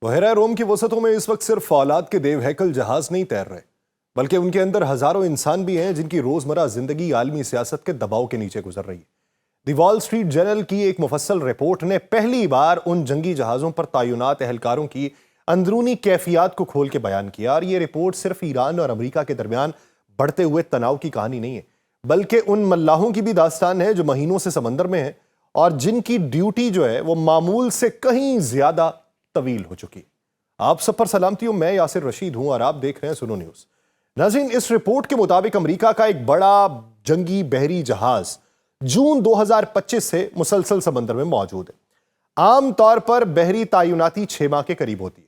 بحیرہ روم کی وسطوں میں اس وقت صرف فولاد کے دیو ہیکل جہاز نہیں تیر رہے، بلکہ ان کے اندر ہزاروں انسان بھی ہیں جن کی روزمرہ زندگی عالمی سیاست کے دباؤ کے نیچے گزر رہی ہے۔ دی وال اسٹریٹ جرنل کی ایک مفصل رپورٹ نے پہلی بار ان جنگی جہازوں پر تعینات اہلکاروں کی اندرونی کیفیات کو کھول کے بیان کیا، اور یہ رپورٹ صرف ایران اور امریکہ کے درمیان بڑھتے ہوئے تناؤ کی کہانی نہیں ہے، بلکہ ان ملاحوں کی بھی داستان ہے جو مہینوں سے سمندر میں ہیں اور جن کی ڈیوٹی جو ہے وہ معمول سے کہیں زیادہ طویل ہو چکی۔ آپ سب پر سلامتی ہوں، میں یاسر رشید ہوں اور آپ دیکھ رہے ہیں سنو نیوز۔ ناظرین، اس رپورٹ کے مطابق امریکہ کا ایک بڑا جنگی بحری جہاز جون 2025 سے مسلسل سمندر میں موجود ہے۔ عام طور پر بحری تعیناتی 6 ماہ کے قریب ہوتی ہے،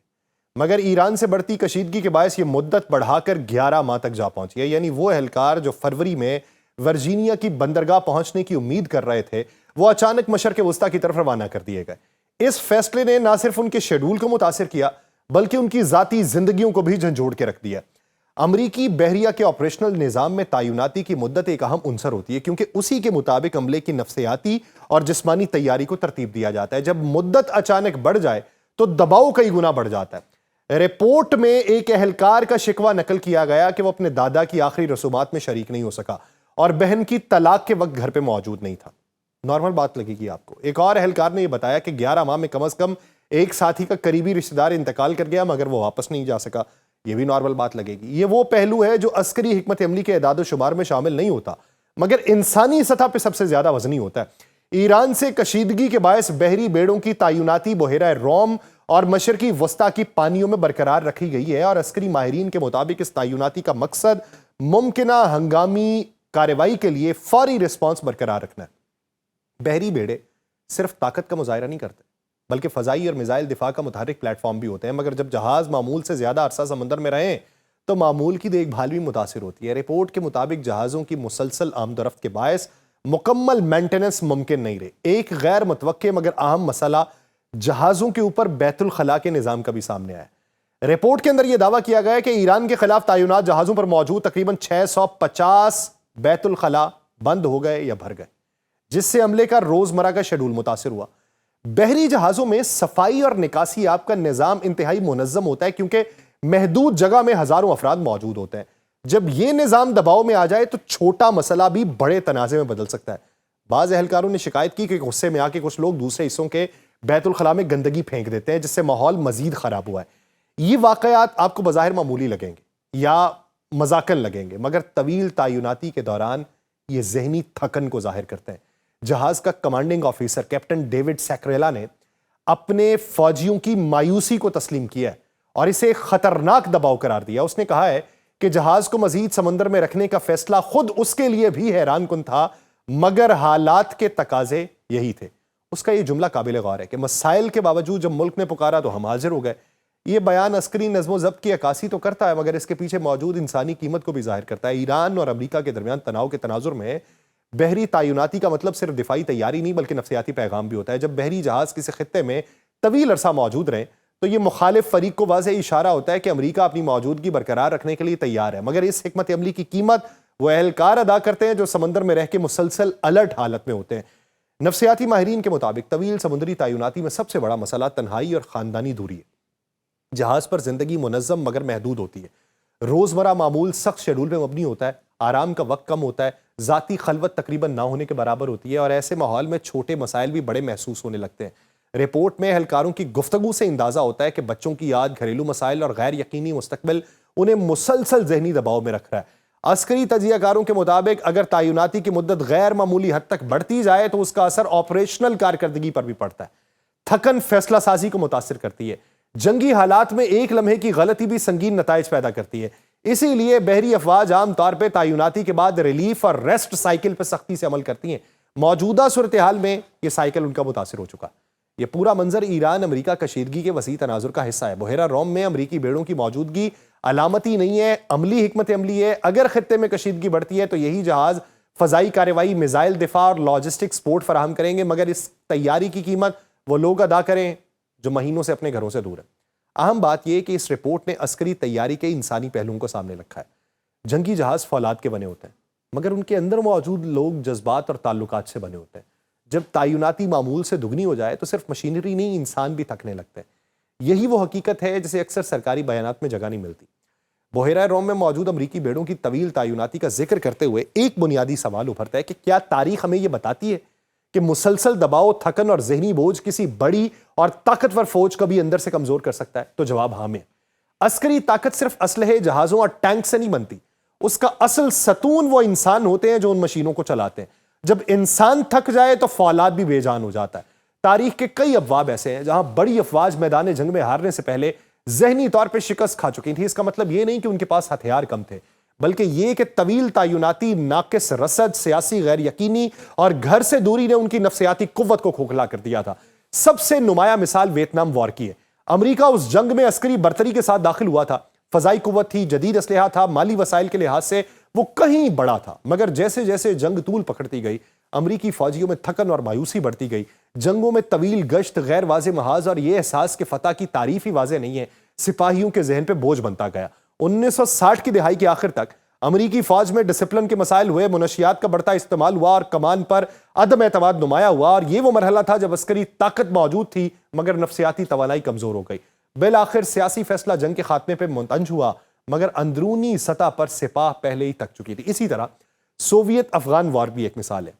مگر ایران سے بڑھتی کشیدگی کے باعث یہ مدت بڑھا کر 11 ماہ تک جا پہنچی ہے۔ یعنی وہ اہلکار جو فروری میں ورجینیا کی بندرگاہ پہنچنے کی امید کر رہے تھے، وہ اچانک مشرق وسطیٰ کی طرف روانہ کر دیے گئے۔ اس فیصلے نے نہ صرف ان کے شیڈول کو متاثر کیا بلکہ ان کی ذاتی زندگیوں کو بھی جھنجھوڑ کے رکھ دیا۔ امریکی بحریہ کے آپریشنل نظام میں تعیناتی کی مدت ایک اہم عنصر ہوتی ہے، کیونکہ اسی کے مطابق عملے کی نفسیاتی اور جسمانی تیاری کو ترتیب دیا جاتا ہے۔ جب مدت اچانک بڑھ جائے تو دباؤ کئی گنا بڑھ جاتا ہے۔ رپورٹ میں ایک اہلکار کا شکوہ نقل کیا گیا کہ وہ اپنے دادا کی آخری رسومات میں شریک نہیں ہو سکا اور بہن کی طلاق کے وقت گھر پہ موجود نہیں تھا۔ نارمل بات لگے گی آپ کو۔ ایک اور اہلکار نے یہ بتایا کہ 11 ماہ میں کم از کم ایک ساتھی کا قریبی رشتہ دار انتقال کر گیا مگر وہ واپس نہیں جا سکا۔ یہ بھی نارمل بات لگے گی۔ یہ وہ پہلو ہے جو عسکری حکمت عملی کے اعداد و شمار میں شامل نہیں ہوتا مگر انسانی سطح پہ سب سے زیادہ وزنی ہوتا ہے۔ ایران سے کشیدگی کے باعث بحری بیڑوں کی تعیناتی بحیرہ روم اور مشرقی وسطیٰ کی پانیوں میں برقرار رکھی گئی ہے، اور عسکری ماہرین کے مطابق اس تعیناتی کا مقصد ممکنہ ہنگامی کارروائی کے لیے فوری رسپانس برقرار رکھنا ہے۔ بحری بیڑے صرف طاقت کا مظاہرہ نہیں کرتے بلکہ فضائی اور میزائل دفاع کا متحرک پلیٹ فارم بھی ہوتے ہیں، مگر جب جہاز معمول سے زیادہ عرصہ سمندر میں رہیں تو معمول کی دیکھ بھال بھی متاثر ہوتی ہے۔ رپورٹ کے مطابق جہازوں کی مسلسل آمد و رفت کے باعث مکمل مینٹیننس ممکن نہیں رہے۔ ایک غیر متوقع مگر اہم مسئلہ جہازوں کے اوپر بیت الخلاء کے نظام کا بھی سامنے آیا۔ رپورٹ کے اندر یہ دعویٰ کیا گیا ہے کہ ایران کے خلاف تعینات جہازوں پر موجود تقریباً 650 بیت الخلاء بند ہو گئے یا بھر گئے، جس سے عملے کا روزمرہ کا شیڈول متاثر ہوا۔ بحری جہازوں میں صفائی اور نکاسی آب کا نظام انتہائی منظم ہوتا ہے، کیونکہ محدود جگہ میں ہزاروں افراد موجود ہوتے ہیں۔ جب یہ نظام دباؤ میں آ جائے تو چھوٹا مسئلہ بھی بڑے تنازع میں بدل سکتا ہے۔ بعض اہلکاروں نے شکایت کی کہ غصے میں آ کے کچھ لوگ دوسرے حصوں کے بیت الخلاء میں گندگی پھینک دیتے ہیں، جس سے ماحول مزید خراب ہوا ہے۔ یہ واقعات آپ کو بظاہر معمولی لگیں گے یا مذاکر لگیں گے، مگر طویل تعیناتی کے دوران یہ ذہنی تھکن کو ظاہر کرتے ہیں۔ جہاز کا کمانڈنگ آفیسر کیپٹن ڈیوڈ سیکریلا نے اپنے فوجیوں کی مایوسی کو تسلیم کیا ہے اور اسے خطرناک دباؤ قرار دیا۔ اس نے کہا ہے کہ جہاز کو مزید سمندر میں رکھنے کا فیصلہ خود اس کے لیے بھی حیران کن تھا، مگر حالات کے تقاضے یہی تھے۔ اس کا یہ جملہ قابل غور ہے کہ مسائل کے باوجود جب ملک نے پکارا تو ہم حاضر ہو گئے۔ یہ بیان عسکری نظم و ضبط کی عکاسی تو کرتا ہے مگر اس کے پیچھے موجود انسانی قیمت کو بھی ظاہر کرتا ہے۔ ایران اور امریکہ کے درمیان تناؤ کے تناظر میں بحری تعیناتی کا مطلب صرف دفاعی تیاری نہیں بلکہ نفسیاتی پیغام بھی ہوتا ہے۔ جب بحری جہاز کسی خطے میں طویل عرصہ موجود رہیں تو یہ مخالف فریق کو واضح اشارہ ہوتا ہے کہ امریکہ اپنی موجودگی برقرار رکھنے کے لیے تیار ہے، مگر اس حکمت عملی کی قیمت وہ اہلکار ادا کرتے ہیں جو سمندر میں رہ کے مسلسل الرٹ حالت میں ہوتے ہیں۔ نفسیاتی ماہرین کے مطابق طویل سمندری تعیناتی میں سب سے بڑا مسئلہ تنہائی اور خاندانی دوری ہے۔ جہاز پر زندگی منظم مگر محدود ہوتی ہے۔ روزمرہ معمول سخت شیڈول پہ مبنی ہوتا ہے، آرام کا وقت کم ہوتا ہے، ذاتی خلوت تقریباً نہ ہونے کے برابر ہوتی ہے، اور ایسے ماحول میں چھوٹے مسائل بھی بڑے محسوس ہونے لگتے ہیں۔ رپورٹ میں اہلکاروں کی گفتگو سے اندازہ ہوتا ہے کہ بچوں کی یاد، گھریلو مسائل اور غیر یقینی مستقبل انہیں مسلسل ذہنی دباؤ میں رکھ رہا ہے۔ عسکری تجزیہ کاروں کے مطابق اگر تعیناتی کی مدت غیر معمولی حد تک بڑھتی جائے تو اس کا اثر آپریشنل کارکردگی پر بھی پڑتا ہے۔ تھکن فیصلہ سازی کو متاثر کرتی ہے۔ جنگی حالات میں ایک لمحے کی غلطی بھی سنگین نتائج پیدا کرتی ہے۔ اسی لیے بحری افواج عام طور پہ تعیناتی کے بعد ریلیف اور ریسٹ سائیکل پہ سختی سے عمل کرتی ہیں۔ موجودہ صورتحال میں یہ سائیکل ان کا متاثر ہو چکا۔ یہ پورا منظر ایران امریکہ کشیدگی کے وسیع تناظر کا حصہ ہے۔ بحیرہ روم میں امریکی بیڑوں کی موجودگی علامتی نہیں ہے، عملی حکمت عملی ہے۔ اگر خطے میں کشیدگی بڑھتی ہے تو یہی جہاز فضائی کارروائی، میزائل دفاع اور لاجسٹک سپورٹ فراہم کریں گے، مگر اس تیاری کی قیمت وہ لوگ ادا کریں جو مہینوں سے اپنے گھروں سے دور ہیں۔ اہم بات یہ کہ اس رپورٹ نے عسکری تیاری کے انسانی پہلوؤں کو سامنے رکھا ہے۔ جنگی جہاز فولاد کے بنے ہوتے ہیں مگر ان کے اندر موجود لوگ جذبات اور تعلقات سے بنے ہوتے ہیں۔ جب تعیناتی معمول سے دگنی ہو جائے تو صرف مشینری نہیں، انسان بھی تھکنے لگتے ہیں۔ یہی وہ حقیقت ہے جسے اکثر سرکاری بیانات میں جگہ نہیں ملتی۔ بحیرہ روم میں موجود امریکی بیڑوں کی طویل تعیناتی کا ذکر کرتے ہوئے ایک بنیادی سوال ابھرتا ہے کہ کیا تاریخ ہمیں یہ بتاتی ہے کہ مسلسل دباؤ، تھکن اور ذہنی بوجھ کسی بڑی اور طاقتور فوج کو بھی اندر سے کمزور کر سکتا ہے؟ تو جواب ہاں ہے۔ عسکری طاقت صرف اسلحے، جہازوں اور ٹینک سے نہیں بنتی، اس کا اصل ستون وہ انسان ہوتے ہیں جو ان مشینوں کو چلاتے ہیں۔ جب انسان تھک جائے تو فولاد بھی بے جان ہو جاتا ہے۔ تاریخ کے کئی ابواب ایسے ہیں جہاں بڑی افواج میدان جنگ میں ہارنے سے پہلے ذہنی طور پہ شکست کھا چکی تھی۔ اس کا مطلب یہ نہیں کہ ان کے پاس ہتھیار کم تھے، بلکہ یہ کہ طویل تعیناتی، ناقص رسد، سیاسی غیر یقینی اور گھر سے دوری نے ان کی نفسیاتی قوت کو کھوکھلا کر دیا تھا۔ سب سے نمایاں مثال ویتنام وار کی ہے۔ امریکہ اس جنگ میں عسکری برتری کے ساتھ داخل ہوا تھا، فضائی قوت تھی، جدید اسلحہ تھا، مالی وسائل کے لحاظ سے وہ کہیں بڑا تھا، مگر جیسے جیسے جنگ طول پکڑتی گئی، امریکی فوجیوں میں تھکن اور مایوسی بڑھتی گئی۔ جنگوں میں طویل گشت، غیر واضح محاذ اور یہ احساس کہ فتح کی تعریف ہی واضح نہیں ہے، سپاہیوں کے ذہن پہ بوجھ بنتا گیا۔ 1960 کی دہائی کے آخر تک امریکی فوج میں ڈسپلن کے مسائل ہوئے، منشیات کا بڑھتا استعمال ہوا اور کمان پر عدم اعتماد نمایاں ہوا، اور یہ وہ مرحلہ تھا جب عسکری طاقت موجود تھی مگر نفسیاتی توانائی کمزور ہو گئی۔ بالآخر سیاسی فیصلہ جنگ کے خاتمے پہ منتج ہوا، مگر اندرونی سطح پر سپاہ پہلے ہی تک چکی تھی۔ اسی طرح سوویت افغان وار بھی ایک مثال ہے۔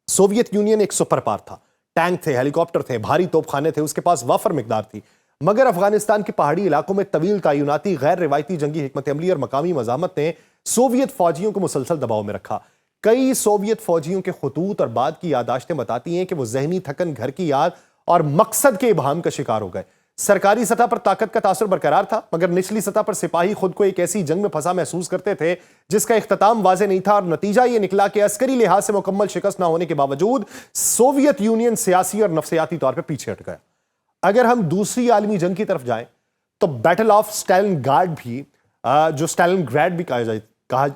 سوویت یونین ایک سپر پاور تھا، ٹینک تھے، ہیلی کاپٹر تھے، بھاری توپ خانے تھے، اس کے پاس وافر مقدار تھی، مگر افغانستان کے پہاڑی علاقوں میں طویل تعیناتی، غیر روایتی جنگی حکمت عملی اور مقامی مزاحمت نے سوویت فوجیوں کو مسلسل دباؤ میں رکھا۔ کئی سوویت فوجیوں کے خطوط اور بعد کی یادداشتیں بتاتی ہیں کہ وہ ذہنی تھکن، گھر کی یاد اور مقصد کے ابہام کا شکار ہو گئے۔ سرکاری سطح پر طاقت کا تاثر برقرار تھا، مگر نچلی سطح پر سپاہی خود کو ایک ایسی جنگ میں پھنسا محسوس کرتے تھے جس کا اختتام واضح نہیں تھا، اور نتیجہ یہ نکلا کہ عسکری لحاظ سے مکمل شکست نہ ہونے کے باوجود سوویت یونین سیاسی اور نفسیاتی طور پر پیچھے ہٹ گیا۔ اگر ہم دوسری عالمی جنگ کی طرف جائیں تو بیٹل آف اسٹالن گراڈ بھی، جو اسٹالن گراڈ بھی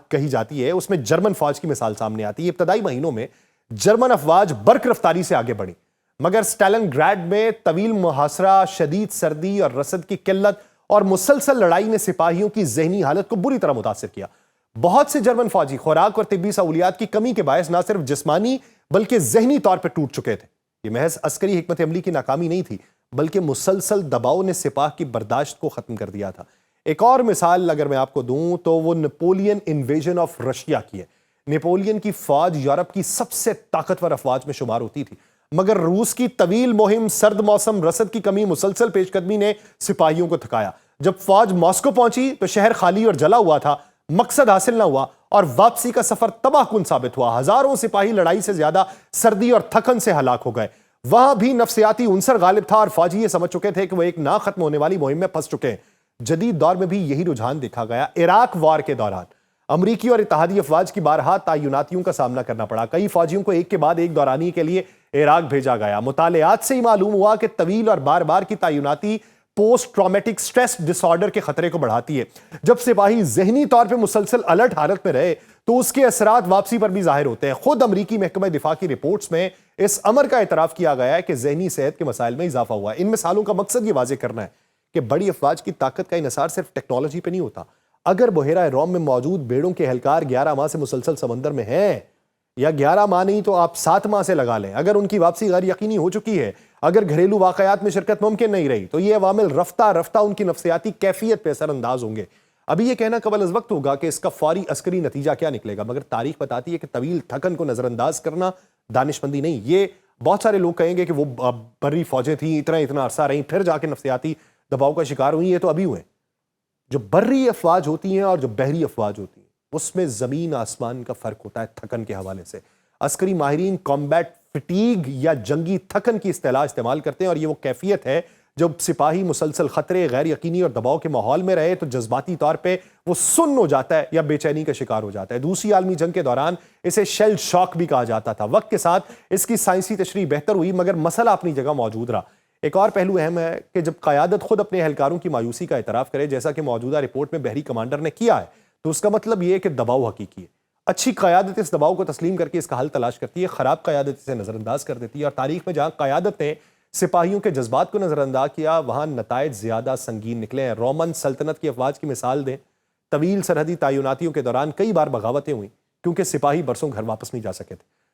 کہی جاتی ہے، اس میں جرمن فوج کی مثال سامنے آتی ہے۔ ابتدائی مہینوں میں جرمن افواج برق رفتاری سے آگے بڑھی، مگر اسٹالن گراڈ میں طویل محاصرہ، شدید سردی اور رسد کی قلت اور مسلسل لڑائی نے سپاہیوں کی ذہنی حالت کو بری طرح متاثر کیا۔ بہت سے جرمن فوجی خوراک اور طبی سہولیات کی کمی کے باعث نہ صرف جسمانی بلکہ ذہنی طور پر ٹوٹ چکے تھے۔ یہ محض عسکری حکمت عملی کی ناکامی نہیں تھی، بلکہ مسلسل دباؤ نے سپاہ کی برداشت کو ختم کر دیا تھا۔ ایک اور مثال اگر میں آپ کو دوں تو وہ نیپولین انویژن آف رشیا کی ہے۔ نیپولین کی فوج یورپ کی سب سے طاقتور افواج میں شمار ہوتی تھی، مگر روس کی طویل مہم، سرد موسم، رسد کی کمی، مسلسل پیش قدمی نے سپاہیوں کو تھکایا۔ جب فوج ماسکو پہنچی تو شہر خالی اور جلا ہوا تھا، مقصد حاصل نہ ہوا اور واپسی کا سفر تباہ کن ثابت ہوا۔ ہزاروں سپاہی لڑائی سے زیادہ سردی اور تھکن سے ہلاک ہو گئے۔ وہاں بھی نفسیاتی عنصر غالب تھا اور فوجی یہ سمجھ چکے تھے کہ وہ ایک نہ ختم ہونے والی مہم میں پھنس چکے ہیں۔ جدید دور میں بھی یہی رجحان دیکھا گیا۔ عراق وار کے دوران امریکی اور اتحادی افواج کی بارہا تعیناتیوں کا سامنا کرنا پڑا۔ کئی فوجیوں کو ایک کے بعد ایک دورانی کے لیے عراق بھیجا گیا۔ مطالعات سے ہی معلوم ہوا کہ طویل اور بار بار کی تعیناتی پوسٹ ٹرامیٹک سٹریس ڈس آرڈر کے خطرے کو بڑھاتی ہے۔ جب سپاہی ذہنی طور پہ مسلسل الرٹ حالت میں رہے تو اس کے اثرات واپسی پر بھی ظاہر ہوتے ہیں۔ خود امریکی محکمہ دفاع کی رپورٹس میں اس امر کا اعتراف کیا گیا ہے کہ ذہنی صحت کے مسائل میں اضافہ ہوا ہے۔ ان مثالوں کا مقصد یہ واضح کرنا ہے کہ بڑی افواج کی طاقت کا انحصار صرف ٹیکنالوجی پہ نہیں ہوتا۔ اگر بحیرہ روم میں موجود بیڑوں کے اہلکار 11 ماہ سے مسلسل سمندر میں ہیں، یا 11 ماہ نہیں تو آپ 7 ماہ سے لگا لیں، اگر ان کی واپسی غیر یقینی ہو چکی ہے، اگر گھریلو واقعات میں شرکت ممکن نہیں رہی، تو یہ عوامل رفتہ رفتہ ان کی نفسیاتی کیفیت پہ اثر انداز ہوں گے۔ ابھی یہ کہنا قبل از وقت ہوگا کہ اس کا فوری عسکری نتیجہ کیا نکلے گا، مگر تاریخ بتاتی ہے کہ طویل تھکن کو نظر انداز کرنا دانشمندی نہیں۔ یہ بہت سارے لوگ کہیں گے کہ وہ بری فوجیں تھیں، اتنا عرصہ رہیں، پھر جا کے نفسیاتی دباؤ کا شکار ہوئی، یہ تو ابھی ہوئے۔ جو بری افواج ہوتی ہیں اور جو بحری افواج ہوتی ہیں، اس میں زمین آسمان کا فرق ہوتا ہے تھکن کے حوالے سے۔ عسکری ماہرین کمبیٹ فٹیگ یا جنگی تھکن کی اصطلاح استعمال کرتے ہیں، اور یہ وہ کیفیت ہے جب سپاہی مسلسل خطرے، غیر یقینی اور دباؤ کے ماحول میں رہے تو جذباتی طور پہ وہ سن ہو جاتا ہے یا بے چینی کا شکار ہو جاتا ہے۔ دوسری عالمی جنگ کے دوران اسے شیل شاک بھی کہا جاتا تھا۔ وقت کے ساتھ اس کی سائنسی تشریح بہتر ہوئی، مگر مسئلہ اپنی جگہ موجود رہا۔ ایک اور پہلو اہم ہے کہ جب قیادت خود اپنے اہلکاروں کی مایوسی کا اعتراف کرے، جیسا کہ موجودہ رپورٹ میں بحری کمانڈر نے کیا ہے، تو اس کا مطلب یہ ہے کہ دباؤ حقیقی ہے۔ اچھی قیادت اس دباؤ کو تسلیم کر کے اس کا حل تلاش کرتی ہے، خراب قیادت اسے نظر انداز کر دیتی ہے، اور تاریخ میں جہاں قیادت نے سپاہیوں کے جذبات کو نظر انداز کیا، وہاں نتائج زیادہ سنگین نکلے ہیں۔ رومن سلطنت کی افواج کی مثال دیں، طویل سرحدی تعیناتیوں کے دوران کئی بار بغاوتیں ہوئیں کیونکہ سپاہی برسوں گھر واپس نہیں جا سکے تھے۔